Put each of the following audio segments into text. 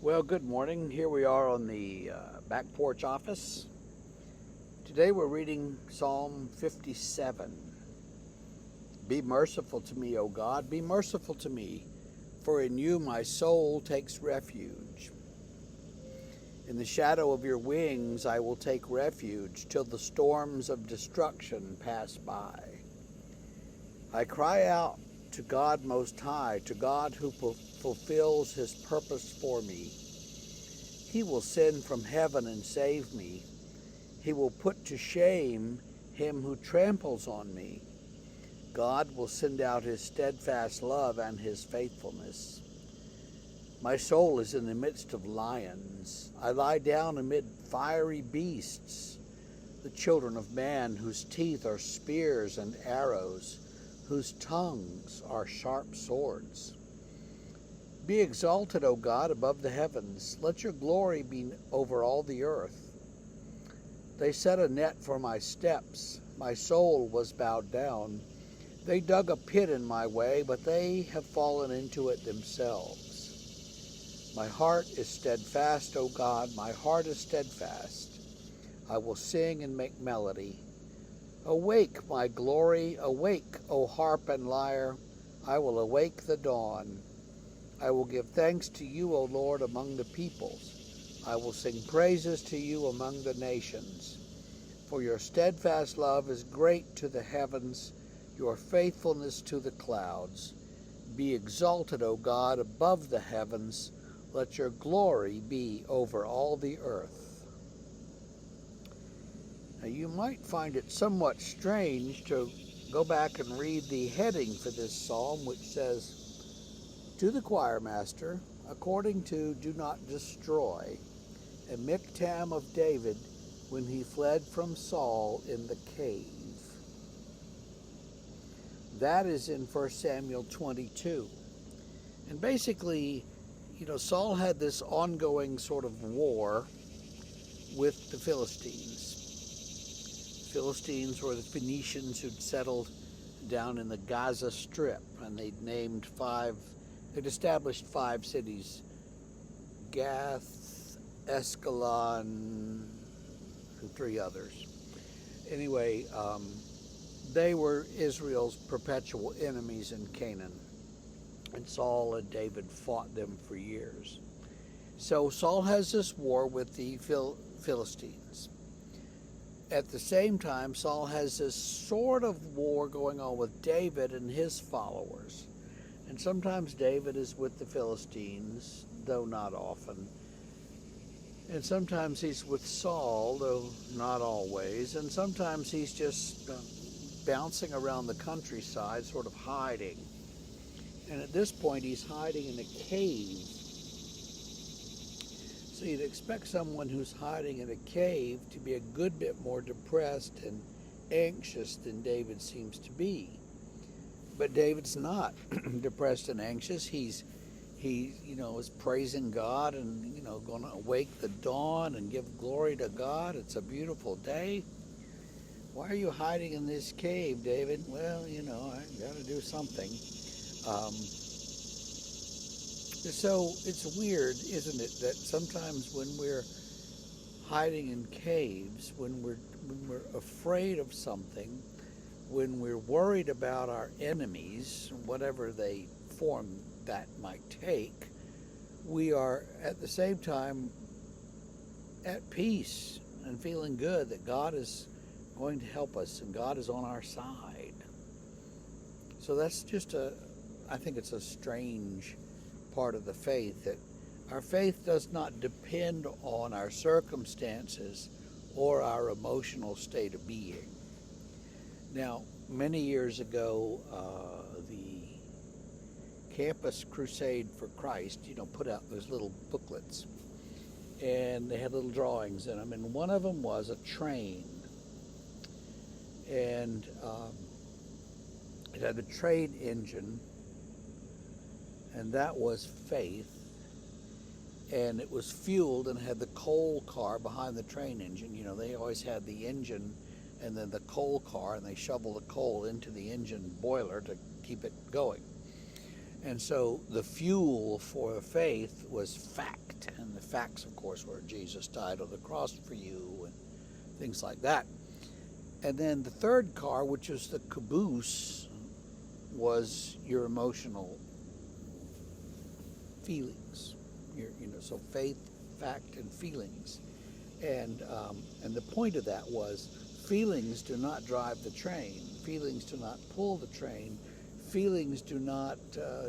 Well, good morning. Here we are on the back porch office. Today we're reading Psalm 57. Be merciful to me, O God, be merciful to me, for in you my soul takes refuge. In the shadow of your wings I will take refuge till the storms of destruction pass by. I cry out to God Most High, to God who fulfills his purpose for me. He will send from heaven and save me. He will put to shame him who tramples on me. God will send out his steadfast love and his faithfulness. My soul is in the midst of lions. I lie down amid fiery beasts, the children of man, whose teeth are spears and arrows, whose tongues are sharp swords. Be exalted, O God, above the heavens. Let your glory be over all the earth. They set a net for my steps. My soul was bowed down. They dug a pit in my way, but they have fallen into it themselves. My heart is steadfast, O God, my heart is steadfast. I will sing and make melody. Awake, my glory, awake, O harp and lyre. I will awake the dawn. I will give thanks to you, O Lord, among the peoples. I will sing praises to you among the nations. For your steadfast love is great to the heavens, your faithfulness to the clouds. Be exalted, O God, above the heavens. Let your glory be over all the earth. Now, you might find it somewhat strange to go back and read the heading for this psalm, which says, to the choir master, according to Do Not Destroy, a miktam of David when he fled from Saul in the cave. That is in 1 Samuel 22. And basically, Saul had this ongoing sort of war with the Philistines. Philistines were the Phoenicians who'd settled down in the Gaza Strip, and they'd established 5 cities: Gath, Askelon, and 3 others. Anyway, they were Israel's perpetual enemies in Canaan, and Saul and David fought them for years. So Saul has this war with the Philistines. At the same time, Saul has this sort of war going on with David and his followers. And sometimes David is with the Philistines, though not often. And sometimes he's with Saul, though not always. And sometimes he's just bouncing around the countryside, sort of hiding. And at this point, he's hiding in a cave. So you'd expect someone who's hiding in a cave to be a good bit more depressed and anxious than David seems to be. But David's not depressed and anxious. He is praising God and, going to awake the dawn and give glory to God. It's a beautiful day. Why are you hiding in this cave, David? Well, I got to do something. So it's weird, isn't it, that sometimes when we're hiding in caves, when we're afraid of something, when we're worried about our enemies, whatever they form that might take, we are at the same time at peace and feeling good that God is going to help us and God is on our side. So that's just I think it's a strange part of the faith, that our faith does not depend on our circumstances or our emotional state of being. Now, many years ago, the Campus Crusade for Christ, put out those little booklets, and they had little drawings in them, and one of them was a train, and it had a train engine, and that was faith, and it was fueled and had the coal car behind the train engine. They always had the engine and then the coal car, and they shovel the coal into the engine boiler to keep it going. And so the fuel for faith was fact. facts, of course, where Jesus died on the cross for you and things like that. And then the third car, which is the caboose, was your emotional feelings. So faith, fact, and feelings. And the point of that was feelings do not drive the train. Feelings do not pull the train. Feelings do not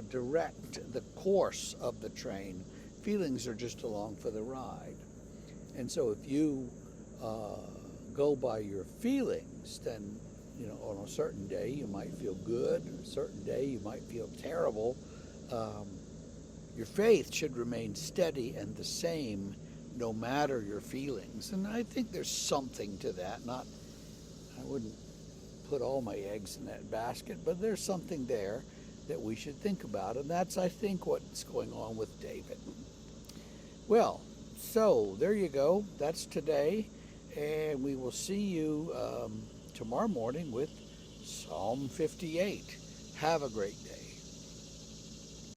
direct the course of the train. Feelings are just along for the ride. And so if you go by your feelings, then on a certain day you might feel good, on a certain day you might feel terrible. Your faith should remain steady and the same no matter your feelings. And I think there's something to that. I wouldn't put all my eggs in that basket, but there's something there that we should think about. And that's, I think, what's going on with David. Well, so there you go. That's today. And we will see you tomorrow morning with Psalm 58. Have a great day.